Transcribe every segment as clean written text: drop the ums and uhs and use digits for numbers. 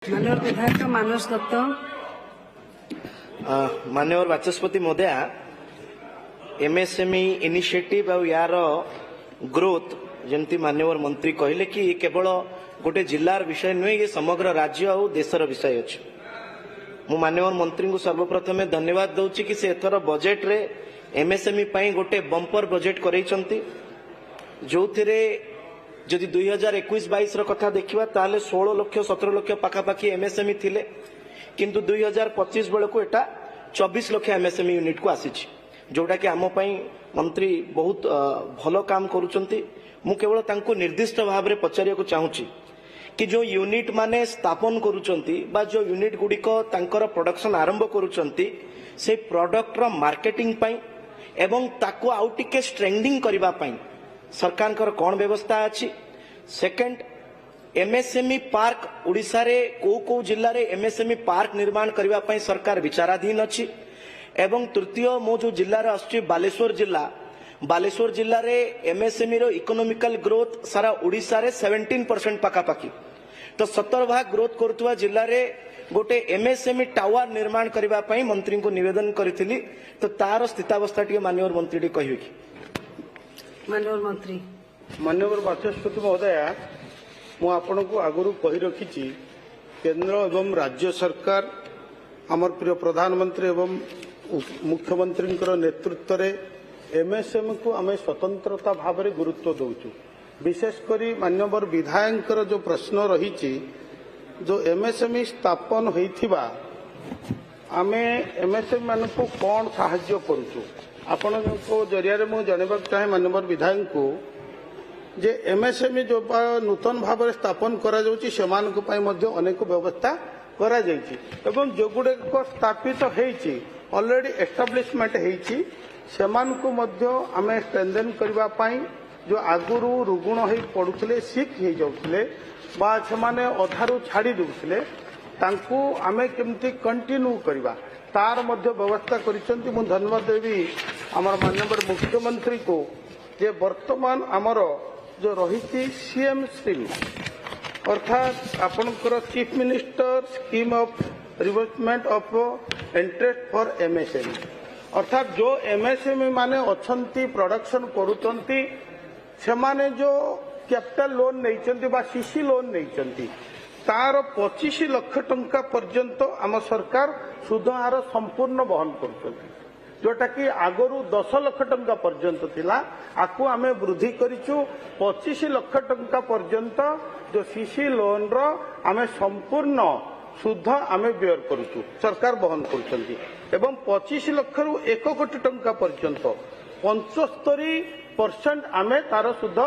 माननीय विधायक मानस दत्त। माननीय बाचस्पति महोदय, एमएसएमई इनिशिएटिव और यार ग्रोथ जमती माननीय मंत्री कहले कि केवल गोटे जिलार विषय नुहे, ये समग्र राज्य और देशर विषय अच्छे। मु माननीय मंत्री को सर्वप्रथमे धन्यवाद दूची कि से एथर बजेट रे एमएसएमई पाई गोटे बंपर बजेट करैछंती, जो थिरे जदि 2021-22 कथा देखिबा ताले 16 लाख 17 लाख पाखापाखी एमएसएमई थिले, किंतु 2025 बेल को एटा 24 लाख एमएसएमई यूनिट को आसीछि, जोटा कि आम पई मंत्री बहुत भलो काम करूचंती। मु केवल तांको निर्दिष्ट भाव रे पचारिया को चाहूची कि जो यूनिट माने स्थापन करूचंती बा जो यूनिट गुडिक तांकर प्रोडक्शन आरंभ करूचंती, से प्रोडक्ट रो मार्केटिंग पई एवं ताको आउ टिके स्ट्रेंथनिंग करबा पई सरकार कौन व्यवस्था अच्छी। सेकंड, एमएसएमई पार्क उड़ीसा रे को जिल्ला रे एमएसएमई पार्क निर्माण करबा पई सरकार विचाराधीन अच्छी। एवं तृतीय, मो जो जिल्ला रे आछि बालेश्वर जिल्ला रे एमएसएमई रो इकोनॉमिकल ग्रोथ सारा उड़ीसा रे 17% पाखापाखी, तो 17% ग्रोथ करतुवा जिल्ला रे गोटे एमएसएमई टावर निर्माण करबा पई मंत्री को निवेदन करथिली, तो तार स्थितावस्था टी माननीय मंत्री टी कहिबे कि? माननीय मंत्री। माननीय बाचस्पति महोदय, मु आपण को आगु कही रखी केंद्र एवं राज्य सरकार आमर प्रिय प्रधानमंत्री एवं मुख्यमंत्री नेतृत्व रे एमएसएमई को आम स्वतंत्रता भाव में गुरुत्व दौचु। विशेषकर माननीय विधायक जो प्रश्न रही जो एमएसएमई स्थापन होइथिबा आमे एमएसएमई मान को कौन साहाय्य करूचु, आपण जरिया मुझे जानवा चाहे माननीय विधायक को जे एमएसएमई जो नूतन भाव में स्थापन करा जाउची सेमानक पई मध्य अनेक व्यवस्था करा जाइछि एवं जो गुडे को स्थापित हेछि ऑलरेडी एस्टाब्लिशमेंट हेछि सेमानक मध्य आमे स्ट्रेंथन करबा पई जो आगुरु रुगुण होई पडुथले सिक हे जाउथले बा सेमाने अधारु छाड़ी देउथले तांकू आमे केमती कंटिन्यू करबा तार मध्य व्यवस्था करिसेंती। मु धन्यवाद देवी आमर माननीय मुख्यमंत्री को जे वर्तमान आमर जो रही सीएम स्कीम अर्थात आपनकर chief minister scheme of reimbursement of interest for MSME, अर्थात जो एमएसएमई माने अछंती प्रोडक्शन करूचंती सेमाने जो कैपिटल लोन नैचंती बा सीसी लोन नैचंती तार 25 लाख टंका पर्यंत आम सरकार सुध हार संपूर्ण बहन करुछंती, जोटा कि आगरू 10 लाख टंका पर्यंत थिला आकु आमे वृद्धि करिछु 25 लाख टंका पर्यंत जो सीसी लोन रो आमे संपूर्ण सुध आमे बेयर करुछु, सरकार बहन करुछंती एवं 25 लाख रु 1 कोटी टंका पर्यंत 75% आमे तार सुध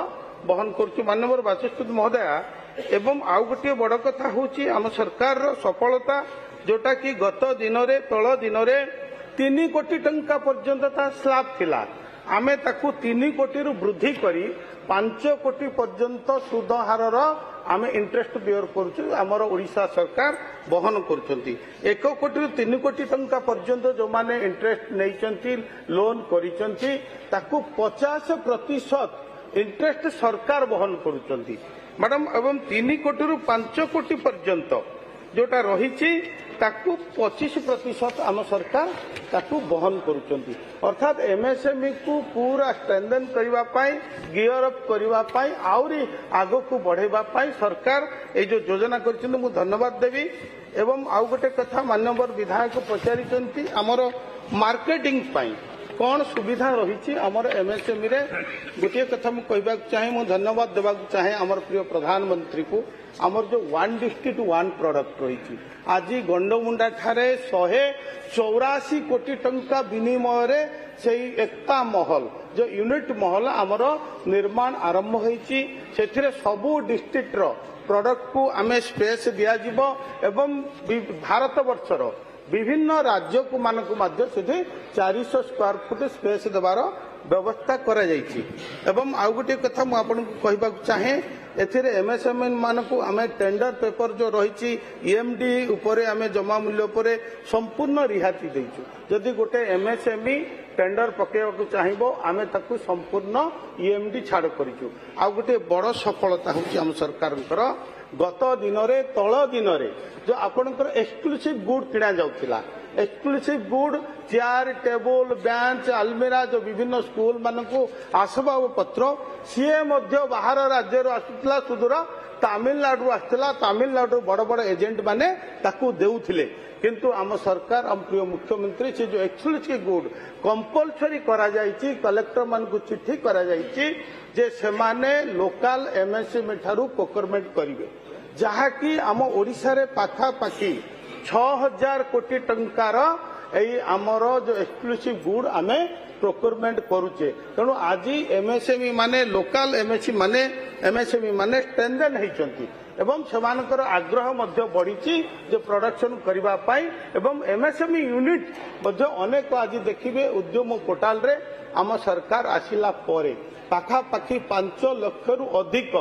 बहन करुछु। माननीय बाचस्पति महोदय, एवं आउ गोटे बड़ कथा होची आम सरकार सफलता जोटा कि गत दिन रे तल दिन रे 3 कोटी टंका पर्यंत ता स्लैब थिला, आमे ताकू 3 कोटी रु वृद्धि करी 5 कोटी पर्यंत सुध हारर आमे इंटरेस्ट बेयर करूछु, आमर ओडिशा सरकार बहन करूछंती। 1 कोटी रु 3 कोटी टंका पर्यंत जो माने इंटरेस्ट नैचंती लोन करिसंती ताकू 50% इंटरेस्ट सरकार बहन करूचंती मैडम, एवं 3 कोटी रु 5 कोटी पर्यंत जोटा रही ताकू 25% आम सरकार ताकू बहन करूचंती, अर्थात एमएसएमई को पूरा स्ट्रेंथन करबा पाई गियर अप करबा पाई आउरी आगो को बढ़ेबा पाई सरकार ए जो योजना करछन। मु धन्यवाद देवी एवं आउ गोटे कथा माननीय विधायक पचारिचंती आमर मार्केटिंग पाई कौन सुविधा रही आमर एमएसएमई रे गोटे कथा मु कहबा चाहे मु धन्यवाद देबा चाहे आमर प्रिय प्रधानमंत्री को आमर जो 1 डिस्ट्रिक्ट 1 प्रोडक्ट रही आज गंडमुंडा ठारे 184 कोटी टंका विनिमय रे सेही एकता महल जो यूनिट महल आमर निर्माण आरंभ होईची, सेथिरे सबु डिस्ट्रिक्ट रो प्रोडक्ट को आमे स्पेस दिया जिवो एवं भारत वर्षर विभिन्न राज्य को मानक मध्य से 400 स्क्वायर फुट स्पेस देवार व्यवस्था करा जायछि। एवं आउ गोटे कथा मु आपन को कहबा चाहे एथिरे एमएसएमई मानकु आमे टेंडर पेपर जो रही ईएमडी उपरे आमे जमा मूल्य उपरे संपूर्ण रिहाती देइछु। जदि गोटे एमएसएमई टेंडर पकेबाकू चाहिबो आमे ताकू संपूर्ण ईएमडी छाड़ करिछु। आ गोटे बड़ सफलता होछि आम सरकारଙ୍କର गत दिन तल दिन जो आपणकर एक्सक्लूसिव गुड किणा जाउथिला exclusive good chair table bench आलमीरा जो विभिन्न स्कूल मानक आसबाब पत्र सीए मध्य बाहर राज्य आसुला सुदूर तमिलनाडु आसला तमिलनाडु बड़ बड़ एजेंट माने ताकू देउथिले किंतु आम सरकार आम प्रिय मुख्यमंत्री से जो एक्सक्लूसिव गुड कंपलसरी करा जायछि कलेक्टर मान को चिट्ठी करा जायछि जे सेमाने लोकल एमएसएमई ठारू प्रोक्योरमेंट करिवे जहाँकि आम ओडिशा रे पाखा पाखी 6000 कोटी टंकार एई आमर जो एक्सक्लूसिव गुड आमे प्रोक्योरमेंट करूचे तेणु आज एमएसएमई माने लोकल एमएसएमई माने स्ट्रेंथन होइचंती एवं सेमानकर आग्रह मध्य बढ़ी जो प्रोडक्शन करबा पाई एवं एमएसएमई यूनिट मध्य अनेक आज देखिबे उद्यम पोर्टाल रे आम सरकार आसिला परे पाखा पाखी 5 लाख रु अधिक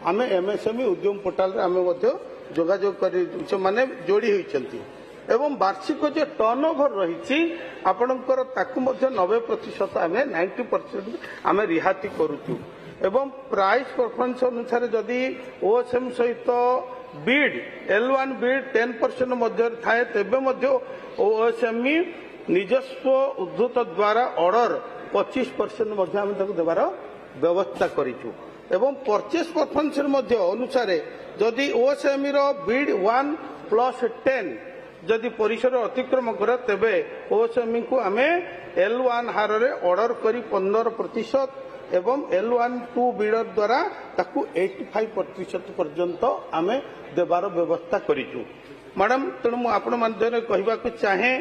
आमे एमएसएमई उद्यम पोर्टाल रे आमे मध्य जोगाजोग करी से माने जोड़ी होइचंती एवं वार्षिक जो टर्नओवर रही आपणकर ताकू मध्य 90% आमे 90% आमे रिहाती करूचु एवं प्राइस परफॉर्मेंस अनुसार जदि ओएसएम सहित बीड L1 बीड 10% मध्य थाए तेबे मध्य ओएसएमई निजस्व उद्धृत द्वारा ऑर्डर 25% मध्य आमे ताकू देबार व्यवस्था करिचु एवं परचेस परफॉर्मेंस मध्य अनुसार जदि ओएसएमई रो बीड 1+10 जदि परिसर अतिक्रम करे तेबे ओएसएमई को आमे L1 हार रे ऑर्डर करी 15% एवं L1-2 बीडर द्वारा ताकू 85% पर्यंत आमे देबार व्यवस्था करिचु मैडम तेणु मु आपण माध्यम कहबा को चाहे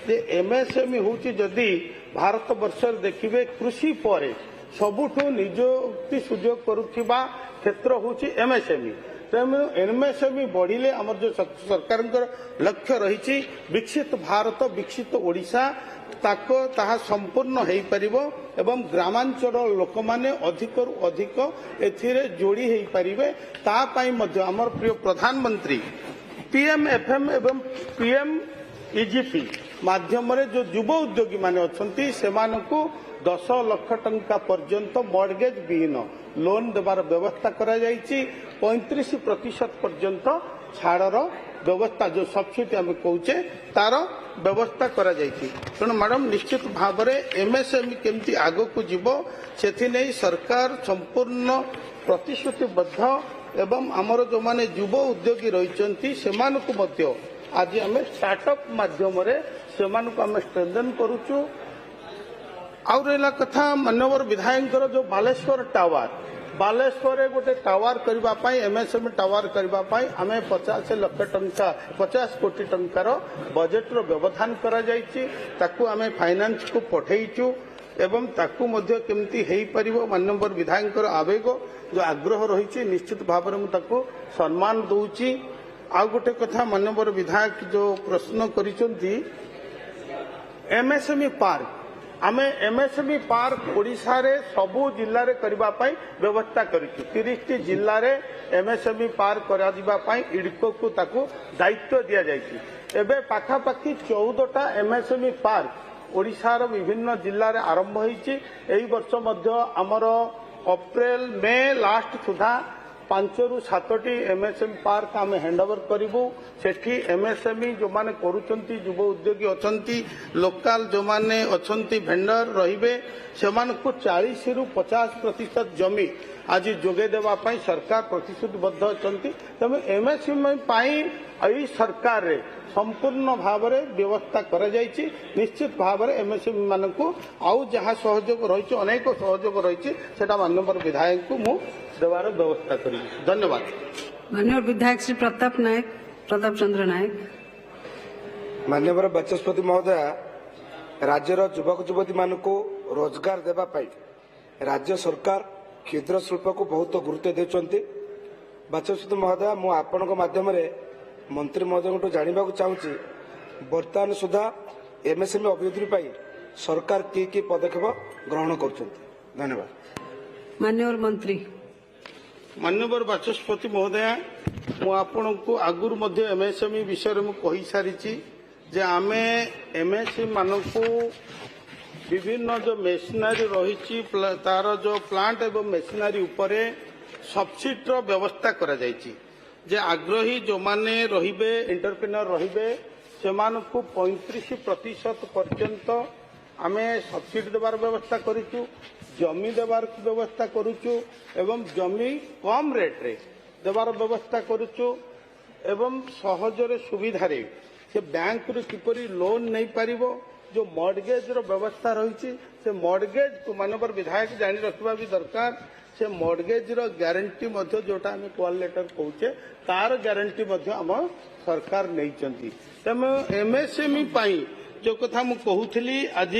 जे एमएसएमई होची जदि भारत वर्ष देखिबे कृषि परे सबुठु निजुक्ति सुयोग करुथिबा क्षेत्र होची एमएसएमई तेणु एमएसएमई बढ़िले आमर जो सरकार लक्ष्य रही विकसित भारत विकसित ओडिशा ताको ताहा संपूर्ण हो पारिबो एवं ग्रामांचल लोक माने अधिक रु अधिक एथिरे जोड़ी हो पारिबे ता पई मध्य आमर प्रिय प्रधानमंत्री पीएमएफएम एवं पीएम ईजीपी माध्यम रे जो युवा उद्योगी माने अछंती सेमानकु 10 लाख टंका पर्यंत मॉर्गेज विहीन लोन देवार व्यवस्था करा जायछि 35% पर्यंत छाड़र व्यवस्था जो सब्सिडी आम कौचे तार व्यवस्था करा जायछि तेणु मैडम निश्चित भाव में एमएसएमई केमती आग को जीव से सरकार संपूर्ण प्रतिश्रुतिबद्ध एवं आमर जो माने युवा उद्योगी रही से आज आम स्टार्टअप माध्यम से स्ट्रेंथन करूचु आउ रहा कथा माननीय विधायक जो बालेश्वर टावर बालेश्वर गोटे टावर करने एमएसएमई टावर करने आम 50 लाख टंका 50 कोटी टंकार बजेट व्यवधान करा जायछि ताकू आम फाइनेंस को पठेइचु एवं ताकू मध्य केमती हेई परिबो माननीय विधायक आवेग जो आग्रह रही निश्चित भाव में ताकू सम्मान दउची आउ गोटे कथा माननीय विधायक जो प्रश्न करिसंती एमएसएमई पार्क आमे एमएसएमई पार्क ओडिशा रे सबु जिल्ला रे करबा पई व्यवस्था करिछु 30 जिल्ला रे एमएसएमई पार्क करा दिबा पई इडको को ताकू दायित्व दिया जायछि एबे पाखा पाखी 14टा एमएसएमई पार्क ओडिशा रो विभिन्न जिल्ला रे आरंभ होईछि एई वर्ष मध्य हमर अप्रैल मे लास्ट सुधा 5 रु 7टी एमएसएमई पार्क आम हैंडओवर करूँ सेठी एमएसएमई जो माने करूचंती युव उद्योगी अछंती लोकल जो माने अछंती भेंडर रहिबे सेमानकु 40 रु 50% जमी आज जोगे देवा पाई सरकार प्रतिश्रुतिबद्ध अछंती तमे एमएसएमई पाई एई सरकार रे संपूर्ण भाव में व्यवस्था करा जायछि निश्चित भाव में एमएसएमई मानकु आउ जहाँ सहयोग रही अनेक सहयोग रही सेटा माननीय विधायक को मु देवार व्यवस्था करी धन्यवाद माननीय विधायक श्री प्रताप चंद्र नायक माननीय बाचस्पति महोदय राज्यर युवक युवती मानकु रोजगार देबा पाई राज्य सरकार क्षुद्र शिल्प को बहुत गुरुत्व देउछंती बाचस्पति महोदय मु आपनक माध्यम रे मंत्री महोदय जानवा चाहूँगी बर्तमान सुधा एमएसएमई अभिवृद्धि पाई सरकार की पदक्षेप ग्रहण कर धन्यवाद माननीय मंत्री माननीय बाचस्पति महोदय मु आपण को आगुर मध्य एमएसएमई विषय में कही सारी जे आमे एमएसएमई मानकु विभिन्न जो मेशिनरी रही तार जो प्लांट एवं मेशिनरी उपरे सब्सिडी व्यवस्था करा जायछि जे आग्रही जो माने रहिबे एंटरप्रेन्योर रहिबे सेमानकु 35% पर्यंत आमे सब्सिडी देवार व्यवस्था करिचु, जमी देवार व्यवस्था करुचु एवं जमी कम रेट रे देवार व्यवस्था करुचु एवं सहजरे सुविधारे से बैंक रू किपरि लोन नहीं पारिबो जो मॉर्गेज रो व्यवस्था रही से मॉर्गेज को मानवर विधायक जानी रखा भी दरकार से मॉर्गेज रो गारंटी मध्य जोटा आम कॉल लेटर कहूचे तार गारंटी मध्य आम सरकार नहीं तेम एमएसएमई पाई जो कथा मु कहूली आज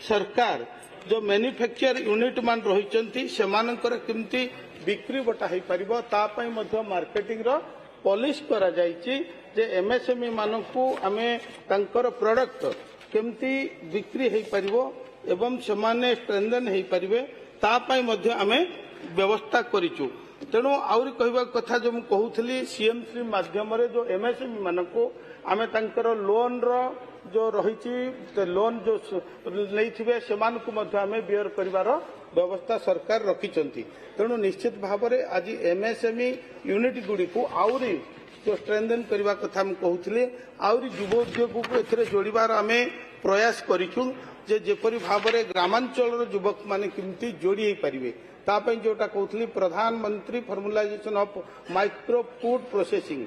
सरकार जो मैन्युफैक्चर यूनिट मान रही सेमानकर केमती बिक्री बटा हो पारिबो ता पई मध्य मार्केटिंग रो पॉलिश करा जायछि जे एमएसएमई मानकु आमे तांकर प्रोडक्ट केमती बिक्री हो पारिबो एवं सेमाने स्ट्रेंथन हो पारिबे ता पई मध्य आमे व्यवस्था करिचु। तेणु आउरी कहबा कथा जो मु कहूथली सीएम श्री माध्यम रे जो एमएसएमई मानकु आमे तांकर लोन रो जो रही लोन जो नहीं सेमानकु मध्य आमे बियर करिवार व्यवस्था सरकार रखिचंती। तेणु निश्चित भाव में आज एमएसएमई यूनिट गुड़ी को आउरी जो स्ट्रेंथन करने कथा कहूली आउरी युव उद्योग को एथिरे जोड़बार आमे प्रयास करिछु जे जेपरि भाव में ग्रामांचल युवक माने केमती जोड़ी हो पारिबे तापई जोटा कहूली प्रधानमंत्री formalisation of micro food processing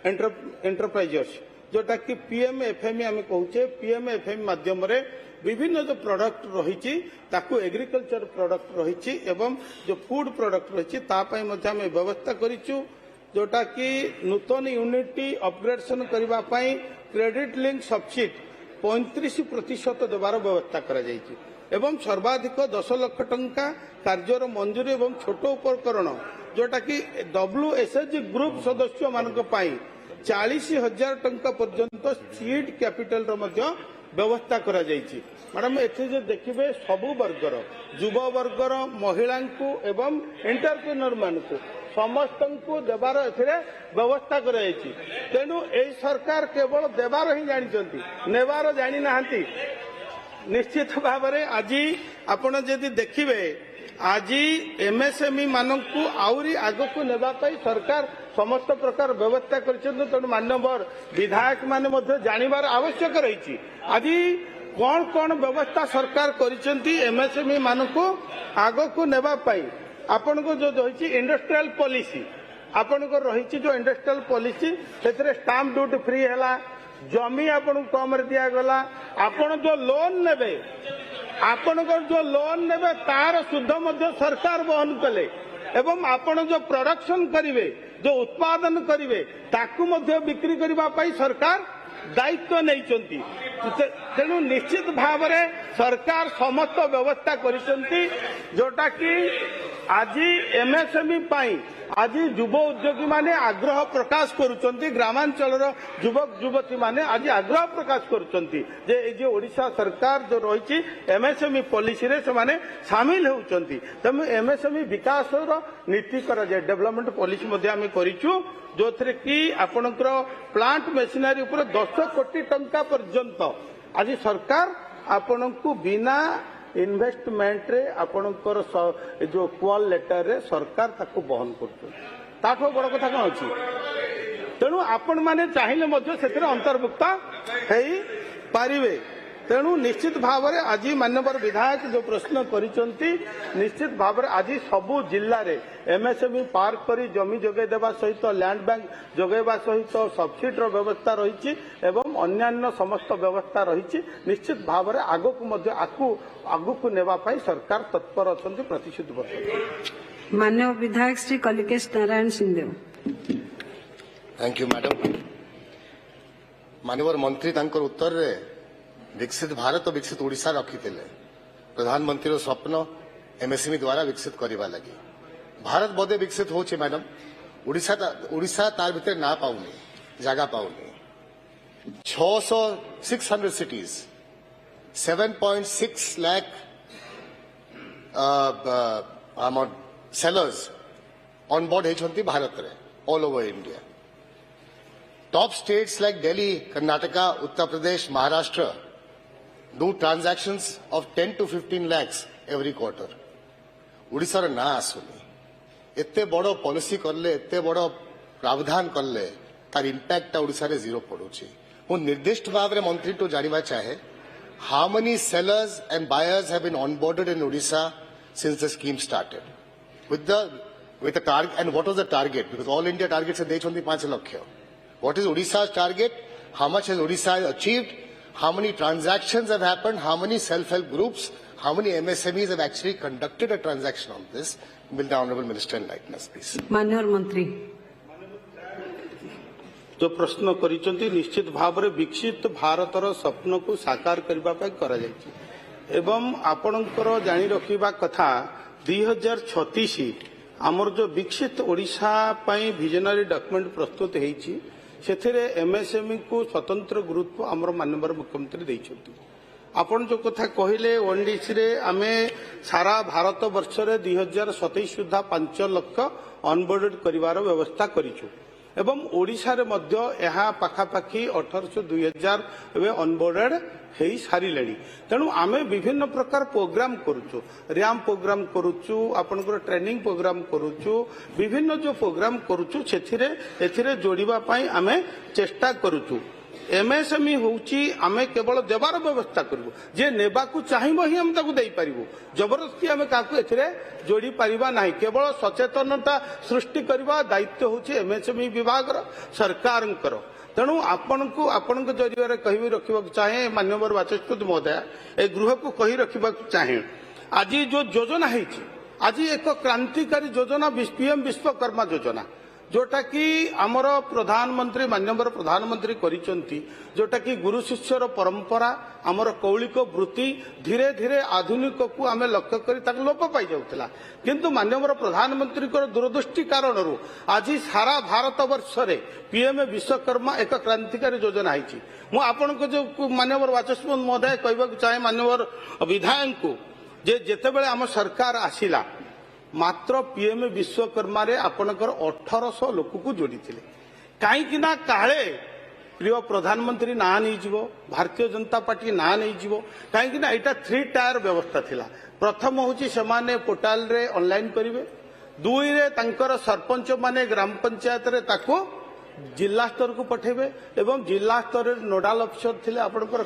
एंटरप्राइजर्स जोटा कि पीएमएफएमई आमे कहूचे पीएमएफएमई माध्यम रे विभिन्न जो प्रोडक्ट रही एग्रीकल्चर प्रोडक्ट रही एवं जो फूड प्रोडक्ट रही तापाई मध्य आमे व्यवस्था करिचु जोटा कि नूतन यूनिट अपग्रेडेशन करबा पई क्रेडिट लिंक सब्सिडी 35% देवार व्यवस्था करा जायछि एवं सर्वाधिक 10 लाख टंका कार्यर मंजूरी एवं छोट उपकरण जोटा कि WSHG ग्रुप सदस्य मानक पई 40,000 टंका पर्यंत सीड कैपिटल रो मध्य व्यवस्था करा जायछि। मैडम एथे जे देखिबे सबु वर्गर युव वर्गर महिला एवं एंटरप्रेन्योर मानकु समस्त को देवार एथिरे व्यवस्था करा जायछि। तेणु एई सरकार केवल देवार ही जानिचंती नेवार जानि नाहंती। निश्चित भाव में आज आपण जदि देखिबे आज एमएसएमई मानकु आउरी आगकु नेबा पई सरकार समस्त प्रकार व्यवस्था करिसेंत। तेणु मानवर विधायक माने मध्य जानिबार आवश्यक रही आज कौन कौन व्यवस्था सरकार करिसेंती एमएसएमई मानकु आगकु नेबा पई आपण को जो रही इंडस्ट्रियल पॉलिसी आपण को रही जो इंडस्ट्रियल पॉलिसी से स्टाम्प ड्यूटी फ्री है जमी आपण कम दिया गला आपण जो लोन नेबे आपण जो लोन नेबे तार सुध मध्य सरकार वहन कले एवं आपण जो प्रोडक्शन करिवे जो उत्पादन करिवे ताकू मध्य बिक्री करबा पई सरकार दायित्व नहीं। तेणु निश्चित भाव में सरकार समस्त व्यवस्था करिसेंती जोटा कि आज एमएसएमई पाई आज युव उद्योगी माने आग्रह प्रकाश करुचंती ग्रामांचल युवक युवती माने आज आग्रह प्रकाश करुचंती जे ओडिशा सरकार जो रही एमएसएमई पॉलिसी रे से माने शामिल होउचंती। तेणु एमएसएमई विकास नीति करा जाय डेवलपमेंट पॉलिसी मध्ये आमे करिचु जो थे कि आपणकर प्लांट मेसिनरी उपर 10 कोटी टंका पर्यंत आज सरकार आपण को बिना इन्वेस्टमेंट रे आपणकर जो कॉल लेटर रे सरकार ताको बहन कर बड़ कथा कौन अच्छी। तेणु आपण माने चाहिए मध्य से अंतर्भुक्त हो पारिबे। तेणु निश्चित भाव में आज मानवर विधायक जो प्रश्न करिसंती निश्चित भाव में आज सबु जिल्ला रे एमएसएमई पार्क करी जमी जोगे देवा सहित लैंड बैंक जोगेबा सहित सब्सिडी व्यवस्था रही एवं अन्यान्य समस्त व्यवस्था रही निश्चित भाव में आगु नेबा पाई सरकार तत्पर अछंती प्रतिश्रुतिबद्ध। माननीय विधायक Shri Kalikesh Narayan Singhdeo. Thank you madam. मानवर मंत्री तांकर उत्तर रे विकसित भारत और विकसित ओडिशा रखिथिले प्रधानमंत्री स्वप्न एमएसएमई द्वारा विकसित करबा लगी भारत बदे विकसित होचे मैडम ओडिशा तार भीतर ना पाउनी जगह पाउनी 600 cities 7.6 lakh sellers on board होचंती Bharat रे all over India top states like Delhi Karnataka Uttar Pradesh Maharashtra do transactions of 10 to 15 lakhs every quarter. Odisha ना आसुनी एते बड़ पॉलिसी करले एते बड़ प्रावधान कले तार इंपैक्ट ओडिशा रे जीरो पड़ुछि मु निर्दिष्ट भाव रे मंत्री तो जानिबा चाहे how many sellers and buyers have been onboarded in Odisha since the scheme started with the target, and what was the target, because all India targets are 5 lakh. What is Odisha's target? How much has Odisha achieved? How many transactions have happened? How many self-help groups? How many MSMEs have actually conducted a transaction on this? Will the Honourable Minister enlighten us, please? माननीय मंत्री जो प्रश्न करिसेंती निश्चित भाव में विकसित भारतर स्वप्न को साकार करने एवं आपणकर जानी रखा कथा 2036 आमर जो विकसित ओडिशा पई विजनरी डॉक्यूमेंट प्रस्तुत होईची सेथिरे एमएसएमई को स्वतंत्र गुरुत्व आमर माननीय मुख्यमंत्री देइछंती। आपण जो कथा कहले ओएनडीसी रे आमे सारा भारत वर्ष रे 2027 सुधा 5 लाख ऑनबोर्डेड करिवार व्यवस्था करिछु एवं ओडिशा रे मध्य एहा पाखापाखि 1800-2000 एवं ऑनबोर्डेड हेई सारिलेनी। तेणु आमे विभिन्न प्रकार प्रोग्राम करूछु, रैम प्रोग्राम करूछु, आपनकर ट्रेनिंग प्रोग्राम करूछु, विभिन्न जो प्रोग्राम करूछु एथिरे जोड़िबा पई आमे चेष्टा करूछु। एमएसएमई होउची आमे केवल देवार व्यवस्था करू, जे नेबाकू चाहिबो ही हम ताकू देई परिबो, जबरदस्ती आमे काकू एथिरे जोड़ी परिबा नाही। केवल सचेतनता सृष्टि करबा दायित्व होउची एमएसएमई विभाग रो सरकारंकर। तेणु आपनको आपनको जरिया कहि रखिबा चाहे माननीय बाचस्पति महोदय ए गृह को कहि रखिबा चाहे आज जो योजना है आज एक क्रांतिकारी योजना पीएम विश्वकर्मा योजना जोटा कि आमर प्रधानमंत्री माननीय प्रधानमंत्री करिसंती, जोटा कि गुरु शिष्यर परंपरा आमर कौलिक वृत्ति धीरे धीरे आधुनिक को आमे लक्ष्य करी ताक लोप पाई जाउतला, किंतु माननीय प्रधानमंत्री को दूरदृष्टि कारणरू आज सारा भारत वर्ष रे पीएम विश्वकर्मा एक क्रांतिकारी योजना है। मु आपनको जो माननीय बाचस्पति महोदय कहबाक चाहे माननीय विधायक को जे जेतेबेले आम सरकार आसिला मात्र पीएम विश्वकर्मा रे आपनकर 1800 लोक को जोड़ी थिले। काईकि ना काळे प्रिय प्रधानमंत्री ना नहीं जीवो, भारतीय जनता पार्टी ना नहीं जीवो, काईकि ना एटा 3 टायर व्यवस्था थिला। प्रथम होची समाने पोर्टल रे ऑनलाइन करिवे, दुई रे तांकर सरपंच माने ग्राम पंचायत रे ताको जिला स्तर को पठेबे एवं जिला स्तर रे नोडाल अफसर थिले आपनकर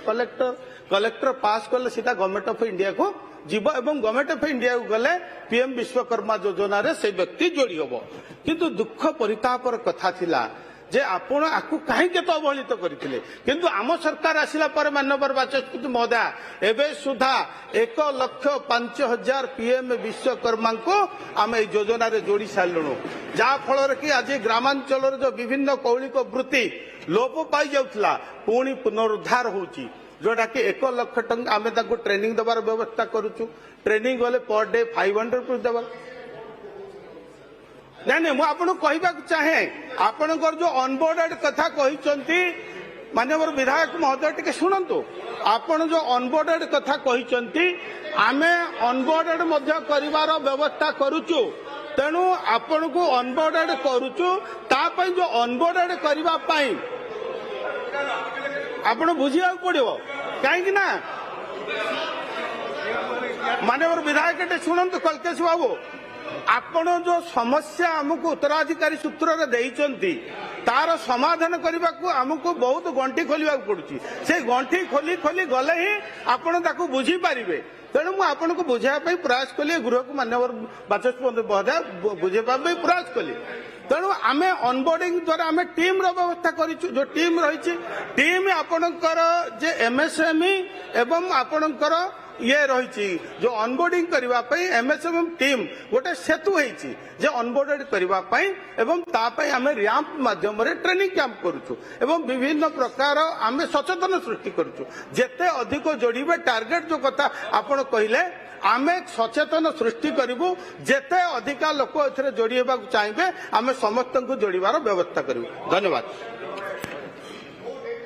कलेक्टर पास करले सीधा गवर्नमेंट ऑफ इंडिया को जीव एवं गवर्नमेंट ऑफ इंडिया को गले पीएम विश्वकर्मा योजना रे से व्यक्ति जोड़ी होबो। किंतु दुख परितापर कथा थिला जे आपण आकु काहे के तो अवहेलित करथिले, किंतु आम सरकार आसिला पर माननीय बाचस्पति महोदय एबे सुधा 1,05,000 पीएम विश्वकर्मा को आम योजना रे जोड़ी सारलुनु, जा फल कि आज ग्रामांचल जो विभिन्न कौलिक वृत्ति लोप पाई जाउथला पुणी पुनरुद्धार होउची, जोटा कि 1 लाख टंका आमे ताको ट्रेनिंग देवार व्यवस्था करूछु। ट्रेनिंग गले पर डे 500 रुपीस देवा नहीं मु आपन कहबाक चाहे आपनकर जो ऑनबोर्डेड कथा कहिसंती माननीय विधायक महोदय टिके सुनंतु, आपन जो ऑनबोर्डेड कथा कहिसंती आमे ऑनबोर्डेड मध्य करिवार व्यवस्था करूछु। तेणु आपन को ऑनबोर्डेड करूछु, ता पई जो ऑनबोर्डेड करिवा पई आपण बुझिया पड़ो कहीं ना माननीय विधायक शुणु कल्केश बाबू आपण जो समस्या आमको उत्तराधिकारी सूत्र रे देइचंती तार समाधान करने को आमको बहुत गंठी खोलिया पड़ुची, से गंठी खोली खोली गले ही आपण ताकू बुझी पारिबे। तेणु मु आपन को बुझाई प्रयास कली, गृह को माननीय बाचस्पति महोदय बुझेबा प्रयास कली। तेणु आमे ऑनबोर्डिंग द्वारा आमे टीम रो व्यवस्था करिछु, जो टीम रही टीम आपणकर जे एमएसएमई एवं आपणकर ये रही जो ऑनबोर्डिंग करबा पई एमएसएमई टीम गोटे सेतु होईची जे ऑनबोर्डेड करबा पई एवं ता पई आमे रैंप माध्यम रे ट्रेनिंग कैंप करूछु एवं विभिन्न प्रकार आमे सचेतन सृष्टि करूछु। जेते अधिक जोड़िबे टार्गेट जो कथा आपण कहिले आमे सचेतन सृष्टि करिवु, जेते अधिका लोक एथरे जोड़ी हेबाक चाहिबे आमे समस्त को जोड़िबार व्यवस्था करिवु। धन्यवाद।